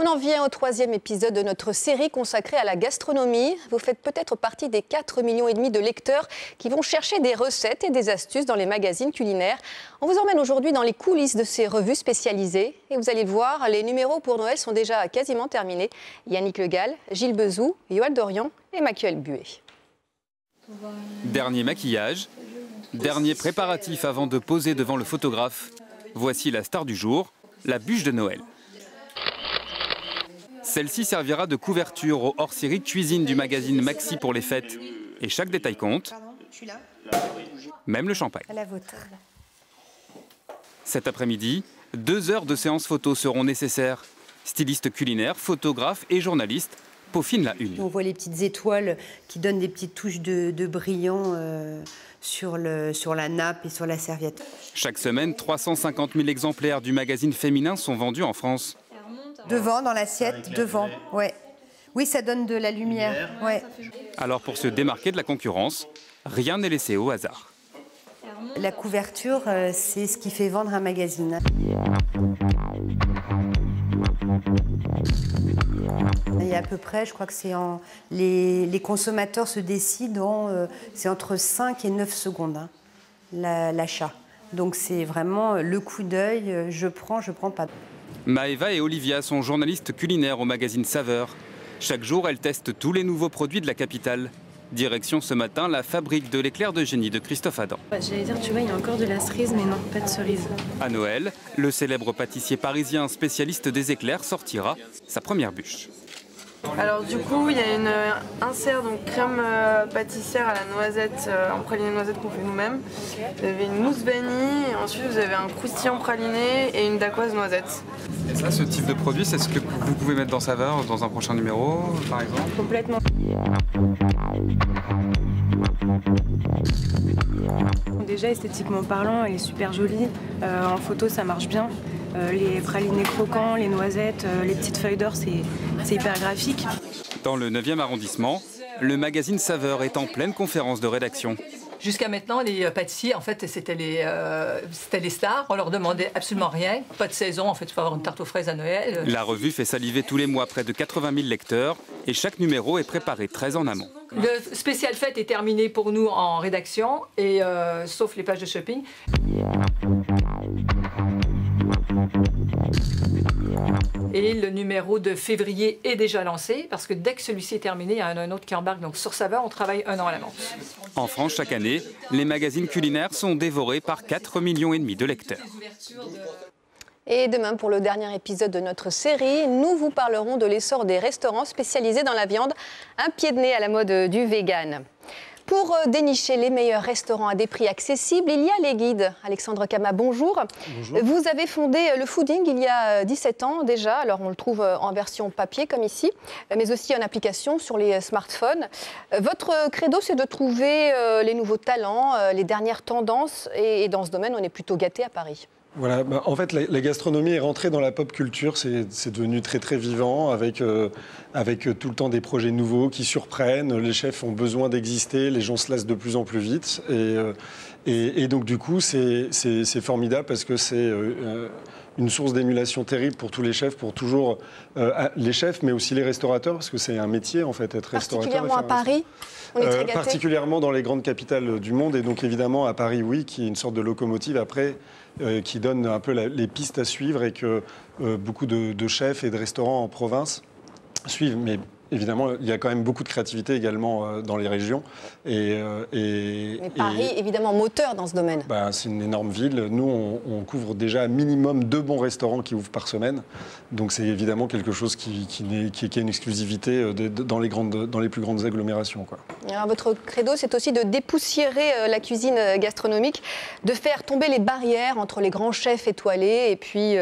On en vient au 3e épisode de notre série consacrée à la gastronomie. Vous faites peut-être partie des 4,5 millions de lecteurs qui vont chercher des recettes et des astuces dans les magazines culinaires. On vous emmène aujourd'hui dans les coulisses de ces revues spécialisées. Et vous allez le voir, les numéros pour Noël sont déjà quasiment terminés. Yannick Le Gall, Gilles Bezou, Yoann Dorian et Macuel Buet. Dernier maquillage, dernier préparatif avant de poser devant le photographe. Voici la star du jour, la bûche de Noël. Celle-ci servira de couverture au hors-série cuisine du magazine Maxi pour les fêtes. Et chaque détail compte, même le champagne. Cet après-midi, 2 heures de séance photo seront nécessaires. Stylistes culinaires, photographes et journalistes peaufinent la une. On voit les petites étoiles qui donnent des petites touches de brillant sur la nappe et sur la serviette. Chaque semaine, 350 000 exemplaires du magazine féminin sont vendus en France. Devant, dans l'assiette, devant, ouais. Oui, ça donne de la lumière, ouais. Alors pour se démarquer de la concurrence, rien n'est laissé au hasard. La couverture, c'est ce qui fait vendre un magazine. Et à peu près, je crois que c'est les consommateurs se décident, c'est entre 5 et 9 secondes, hein, l'achat. Donc c'est vraiment le coup d'œil, je prends pas. Maëva et Olivia sont journalistes culinaires au magazine Saveur. Chaque jour, elles testent tous les nouveaux produits de la capitale. Direction ce matin, la fabrique de l'éclair de génie de Christophe Adam. J'allais dire, tu vois, il y a encore de la cerise, mais non, pas de cerise. À Noël, le célèbre pâtissier parisien spécialiste des éclairs sortira sa première bûche. Alors du coup, il y a une insert, donc crème pâtissière à la noisette, en praliné noisette qu'on fait nous-mêmes. Vous avez une mousse vanille, et ensuite vous avez un croustillant praliné et une dacquoise noisette. Et ça, ce type de produit, c'est ce que vous pouvez mettre dans Saveur dans un prochain numéro, par exemple? Complètement. Déjà, esthétiquement parlant, elle est super jolie. En photo, ça marche bien. Les pralinés croquants, les noisettes, les petites feuilles d'or, c'est hyper graphique. Dans le 9e arrondissement, le magazine Saveur est en pleine conférence de rédaction. Jusqu'à maintenant, les pâtissiers, en fait, c'était les stars. On leur demandait absolument rien. Pas de saison, en fait, il faut avoir une tarte aux fraises à Noël. La revue fait saliver tous les mois près de 80 000 lecteurs et chaque numéro est préparé très en amont. Le spécial fête est terminé pour nous en rédaction, et sauf les pages de shopping. Et le numéro de février est déjà lancé, parce que dès que celui-ci est terminé, il y en a un autre qui embarque. Donc sur Saveur, on travaille 1 an à l'avance. En France, chaque année, les magazines culinaires sont dévorés par 4,5 millions de lecteurs. Et demain, pour le dernier épisode de notre série, nous vous parlerons de l'essor des restaurants spécialisés dans la viande, un pied de nez à la mode du vegan. Pour dénicher les meilleurs restaurants à des prix accessibles, il y a les guides. Alexandre Kama, bonjour. Bonjour. Vous avez fondé le Fooding il y a 17 ans déjà. Alors on le trouve en version papier comme ici, mais aussi en application sur les smartphones. Votre credo, c'est de trouver les nouveaux talents, les dernières tendances. Et dans ce domaine, on est plutôt gâté à Paris. Voilà, en fait, la gastronomie est rentrée dans la pop culture, c'est devenu très très vivant, avec tout le temps des projets nouveaux qui surprennent, les chefs ont besoin d'exister, les gens se lassent de plus en plus vite, et donc du coup c'est formidable parce que c'est une source d'émulation terrible pour tous les chefs, pour toujours les chefs, mais aussi les restaurateurs, parce que c'est un métier en fait, être restaurateur. Particulièrement à Paris, on est très gâtés. Particulièrement dans les grandes capitales du monde, et donc évidemment à Paris, oui, qui est une sorte de locomotive après, qui donne un peu les pistes à suivre, et que beaucoup de chefs et de restaurants en province suivent. Mais évidemment, il y a quand même beaucoup de créativité également dans les régions. Mais Paris, évidemment, moteur dans ce domaine. C'est une énorme ville. Nous, on couvre déjà un minimum 2 bons restaurants qui ouvrent par semaine. Donc c'est évidemment quelque chose qui est une exclusivité dans les plus grandes agglomérations, quoi. Alors, votre credo, c'est aussi de dépoussiérer la cuisine gastronomique, de faire tomber les barrières entre les grands chefs étoilés et puis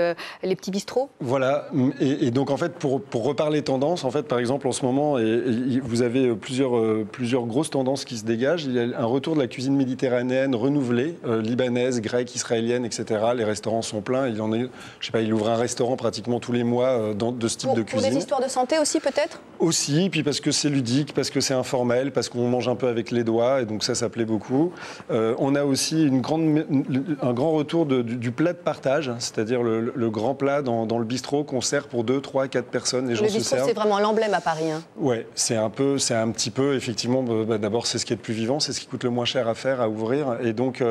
les petits bistrots. Voilà. Et donc en fait, pour reparler tendance, en fait, par exemple, en ce moment, et vous avez plusieurs grosses tendances qui se dégagent. Il y a un retour de la cuisine méditerranéenne renouvelée, libanaise, grecque, israélienne, etc. Les restaurants sont pleins. Il y en a, je sais pas, il ouvre un restaurant pratiquement tous les mois de ce type de cuisine. Pour des histoires de santé aussi, peut-être? Aussi, puis parce que c'est ludique, parce que c'est informel, parce qu'on mange un peu avec les doigts, et donc ça plaît beaucoup. On a aussi un grand retour du plat de partage, c'est-à-dire le grand plat dans le bistrot qu'on sert pour 2, 3, 4 personnes. Les gens se servent. Le bistrot, c'est vraiment l'emblème à Paris. Hein. Ouais, c'est un petit peu, effectivement, d'abord c'est ce qui est le plus vivant, c'est ce qui coûte le moins cher à faire, à ouvrir, et donc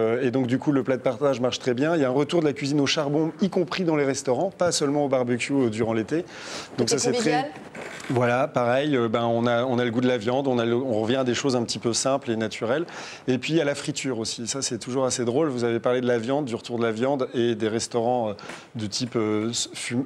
du coup le plat de partage marche très bien. Il y a un retour de la cuisine au charbon, y compris dans les restaurants, pas seulement au barbecue durant l'été. Donc ça c'est très... Voilà, pareil, on a le goût de la viande, on revient à des choses un petit peu simples et naturelles. Et puis il y a la friture aussi, ça c'est toujours assez drôle. Vous avez parlé de la viande, du retour de la viande et des restaurants de type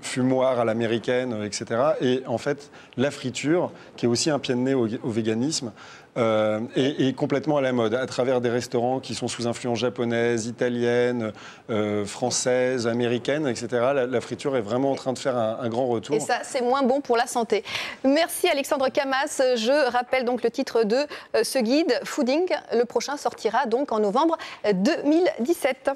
fumoir à l'américaine, etc. Et en fait, la friture, qui est aussi un pied de nez au véganisme, est complètement à la mode, à travers des restaurants qui sont sous influence japonaise, italienne, française, américaine, etc. La friture est vraiment en train de faire un grand retour. Et ça, c'est moins bon pour la santé. Merci Alexandre Camas. Je rappelle donc le titre de ce guide, Fooding. Le prochain sortira donc en novembre 2017.